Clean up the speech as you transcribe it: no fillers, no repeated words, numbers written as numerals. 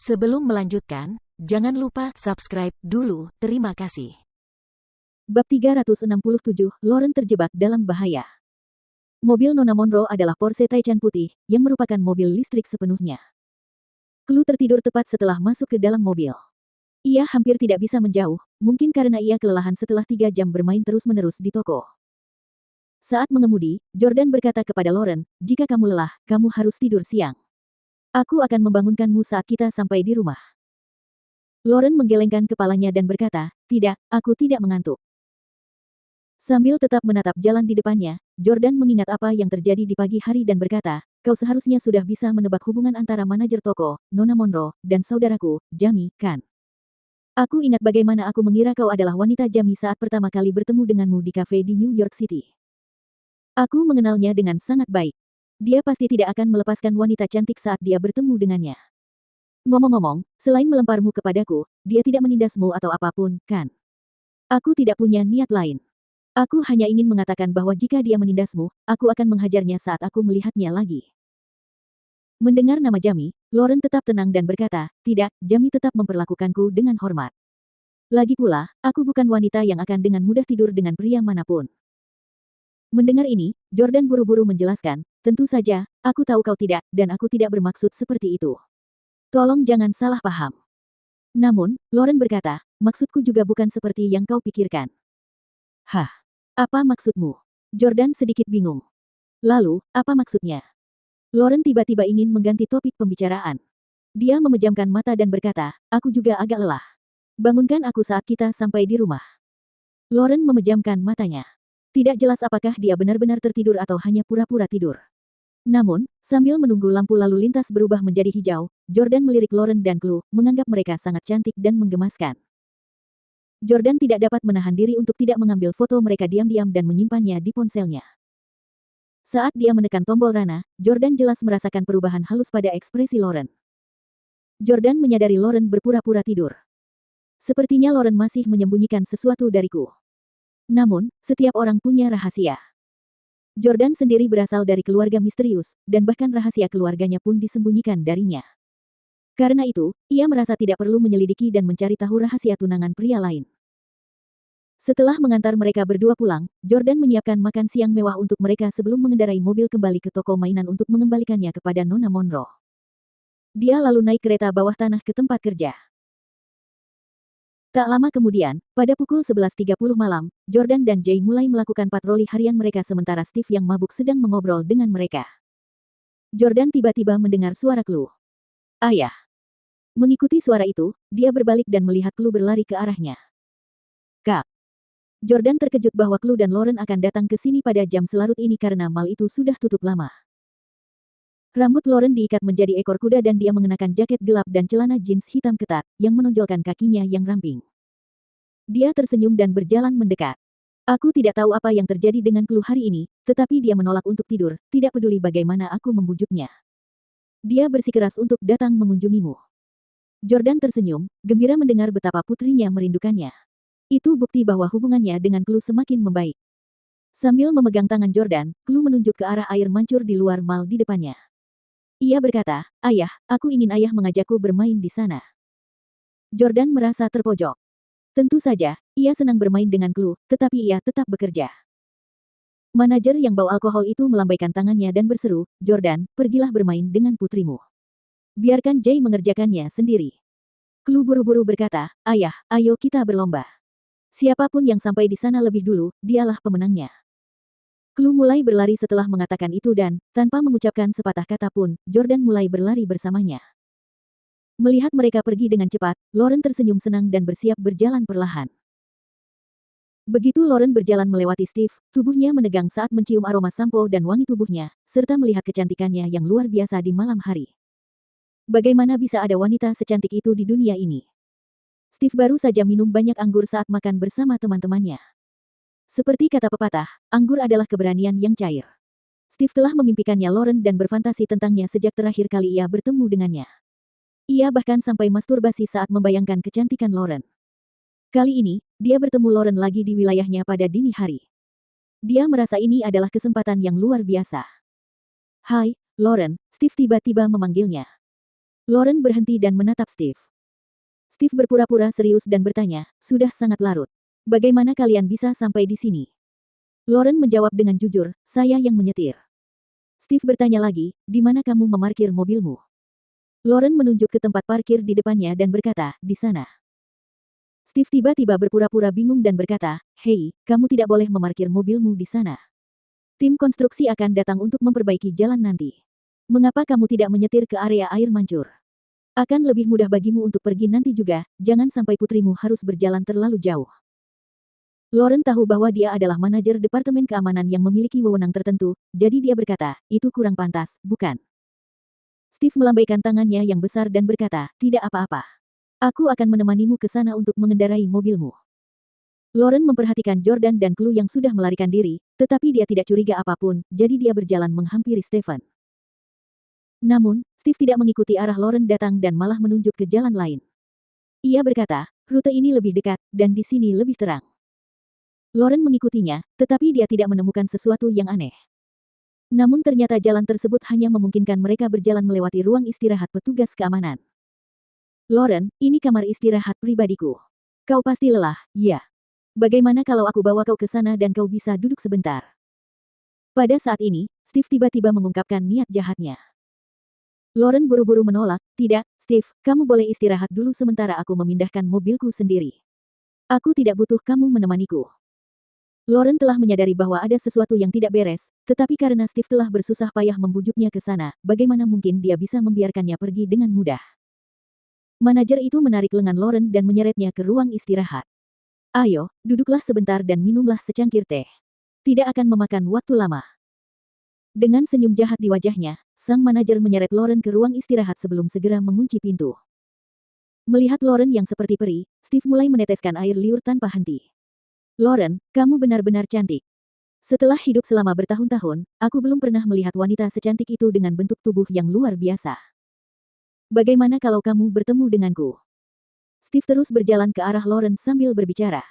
Sebelum melanjutkan, jangan lupa subscribe dulu. Terima kasih. Bab 367, Lauren terjebak dalam bahaya. Mobil Nona Monroe adalah Porsche Taycan putih, yang merupakan mobil listrik sepenuhnya. Chloe tertidur tepat setelah masuk ke dalam mobil. Ia hampir tidak bisa menjauh, mungkin karena ia kelelahan setelah 3 jam bermain terus-menerus di toko. Saat mengemudi, Jordan berkata kepada Lauren, "Jika kamu lelah, kamu harus tidur siang. Aku akan membangunkanmu saat kita sampai di rumah." Lauren menggelengkan kepalanya dan berkata, "Tidak, aku tidak mengantuk." Sambil tetap menatap jalan di depannya, Jordan mengingat apa yang terjadi di pagi hari dan berkata, "Kau seharusnya sudah bisa menebak hubungan antara manajer toko, Nona Monroe, dan saudaraku, Jamie, kan? Aku ingat bagaimana aku mengira kau adalah wanita Jamie saat pertama kali bertemu denganmu di kafe di New York City. Aku mengenalnya dengan sangat baik. Dia pasti tidak akan melepaskan wanita cantik saat dia bertemu dengannya. Ngomong-ngomong, selain melemparmu kepadaku, dia tidak menindasmu atau apapun, kan? Aku tidak punya niat lain. Aku hanya ingin mengatakan bahwa jika dia menindasmu, aku akan menghajarnya saat aku melihatnya lagi." Mendengar nama Jamie, Lauren tetap tenang dan berkata, "Tidak, Jamie tetap memperlakukanku dengan hormat. Lagi pula, aku bukan wanita yang akan dengan mudah tidur dengan pria manapun." Mendengar ini, Jordan buru-buru menjelaskan, "Tentu saja, aku tahu kau tidak, dan aku tidak bermaksud seperti itu. Tolong jangan salah paham." Namun, Lauren berkata, "Maksudku juga bukan seperti yang kau pikirkan." "Hah? Apa maksudmu?" Jordan sedikit bingung. "Lalu, apa maksudnya?" Lauren tiba-tiba ingin mengganti topik pembicaraan. Dia memejamkan mata dan berkata, "Aku juga agak lelah. Bangunkan aku saat kita sampai di rumah." Lauren memejamkan matanya. Tidak jelas apakah dia benar-benar tertidur atau hanya pura-pura tidur. Namun, sambil menunggu lampu lalu lintas berubah menjadi hijau, Jordan melirik Lauren dan Chloe, menganggap mereka sangat cantik dan menggemaskan. Jordan tidak dapat menahan diri untuk tidak mengambil foto mereka diam-diam dan menyimpannya di ponselnya. Saat dia menekan tombol rana, Jordan jelas merasakan perubahan halus pada ekspresi Lauren. Jordan menyadari Lauren berpura-pura tidur. Sepertinya Lauren masih menyembunyikan sesuatu dariku. Namun, setiap orang punya rahasia. Jordan sendiri berasal dari keluarga misterius, dan bahkan rahasia keluarganya pun disembunyikan darinya. Karena itu, ia merasa tidak perlu menyelidiki dan mencari tahu rahasia tunangan pria lain. Setelah mengantar mereka berdua pulang, Jordan menyiapkan makan siang mewah untuk mereka sebelum mengendarai mobil kembali ke toko mainan untuk mengembalikannya kepada Nona Monroe. Dia lalu naik kereta bawah tanah ke tempat kerja. Tak lama kemudian, pada pukul 11.30 malam, Jordan dan Jay mulai melakukan patroli harian mereka sementara Steve yang mabuk sedang mengobrol dengan mereka. Jordan tiba-tiba mendengar suara Chloe. "Ayah." Mengikuti suara itu, dia berbalik dan melihat Chloe berlari ke arahnya. "Kak." Jordan terkejut bahwa Chloe dan Lauren akan datang ke sini pada jam selarut ini karena mal itu sudah tutup lama. Rambut Lauren diikat menjadi ekor kuda dan dia mengenakan jaket gelap dan celana jeans hitam ketat, yang menonjolkan kakinya yang ramping. Dia tersenyum dan berjalan mendekat. "Aku tidak tahu apa yang terjadi dengan Chloe hari ini, tetapi dia menolak untuk tidur, tidak peduli bagaimana aku membujuknya. Dia bersikeras untuk datang mengunjungimu." Jordan tersenyum, gembira mendengar betapa putrinya merindukannya. Itu bukti bahwa hubungannya dengan Chloe semakin membaik. Sambil memegang tangan Jordan, Chloe menunjuk ke arah air mancur di luar mal di depannya. Ia berkata, "Ayah, aku ingin ayah mengajakku bermain di sana." Jordan merasa terpojok. Tentu saja, ia senang bermain dengan Chloe, tetapi ia tetap bekerja. Manajer yang bau alkohol itu melambaikan tangannya dan berseru, "Jordan, pergilah bermain dengan putrimu. Biarkan Jay mengerjakannya sendiri." Chloe buru-buru berkata, "Ayah, ayo kita berlomba. Siapapun yang sampai di sana lebih dulu, dialah pemenangnya." Chloe mulai berlari setelah mengatakan itu dan, tanpa mengucapkan sepatah kata pun, Jordan mulai berlari bersamanya. Melihat mereka pergi dengan cepat, Lauren tersenyum senang dan bersiap berjalan perlahan. Begitu Lauren berjalan melewati Steve, tubuhnya menegang saat mencium aroma sampo dan wangi tubuhnya, serta melihat kecantikannya yang luar biasa di malam hari. Bagaimana bisa ada wanita secantik itu di dunia ini? Steve baru saja minum banyak anggur saat makan bersama teman-temannya. Seperti kata pepatah, anggur adalah keberanian yang cair. Steve telah memimpikannya Lauren dan berfantasi tentangnya sejak terakhir kali ia bertemu dengannya. Ia bahkan sampai masturbasi saat membayangkan kecantikan Lauren. Kali ini, dia bertemu Lauren lagi di wilayahnya pada dini hari. Dia merasa ini adalah kesempatan yang luar biasa. "Hai, Lauren," Steve tiba-tiba memanggilnya. Lauren berhenti dan menatap Steve. Steve berpura-pura serius dan bertanya, sudah sangat larut. Bagaimana kalian bisa sampai di sini? Lauren menjawab dengan jujur, saya yang menyetir. Steve bertanya lagi, di mana kamu memarkir mobilmu? Lauren menunjuk ke tempat parkir di depannya dan berkata, di sana. Steve tiba-tiba berpura-pura bingung dan berkata, hei, kamu tidak boleh memarkir mobilmu di sana. Tim konstruksi akan datang untuk memperbaiki jalan nanti. Mengapa kamu tidak menyetir ke area air mancur? Akan lebih mudah bagimu untuk pergi nanti juga, jangan sampai putrimu harus berjalan terlalu jauh. Lauren tahu bahwa dia adalah manajer departemen keamanan yang memiliki wewenang tertentu, jadi dia berkata, itu kurang pantas, bukan? Steve melambaikan tangannya yang besar dan berkata, tidak apa-apa. Aku akan menemanimu ke sana untuk mengendarai mobilmu. Lauren memperhatikan Jordan dan Chloe yang sudah melarikan diri, tetapi dia tidak curiga apapun, jadi dia berjalan menghampiri Stephen. Namun, Steve tidak mengikuti arah Lauren datang dan malah menunjuk ke jalan lain. Ia berkata, rute ini lebih dekat, dan di sini lebih terang. Lauren mengikutinya, tetapi dia tidak menemukan sesuatu yang aneh. Namun ternyata jalan tersebut hanya memungkinkan mereka berjalan melewati ruang istirahat petugas keamanan. Lauren, ini kamar istirahat pribadiku. Kau pasti lelah, ya. Bagaimana kalau aku bawa kau ke sana dan kau bisa duduk sebentar? Pada saat ini, Steve tiba-tiba mengungkapkan niat jahatnya. Lauren buru-buru menolak, tidak, Steve, kamu boleh istirahat dulu sementara aku memindahkan mobilku sendiri. Aku tidak butuh kamu menemaniku. Lauren telah menyadari bahwa ada sesuatu yang tidak beres, tetapi karena Steve telah bersusah payah membujuknya ke sana, bagaimana mungkin dia bisa membiarkannya pergi dengan mudah? Manajer itu menarik lengan Lauren dan menyeretnya ke ruang istirahat. Ayo, duduklah sebentar dan minumlah secangkir teh. Tidak akan memakan waktu lama. Dengan senyum jahat di wajahnya, sang manajer menyeret Lauren ke ruang istirahat sebelum segera mengunci pintu. Melihat Lauren yang seperti peri, Steve mulai meneteskan air liur tanpa henti. Lauren, kamu benar-benar cantik. Setelah hidup selama bertahun-tahun, aku belum pernah melihat wanita secantik itu dengan bentuk tubuh yang luar biasa. Bagaimana kalau kamu bertemu denganku? Steve terus berjalan ke arah Lauren sambil berbicara.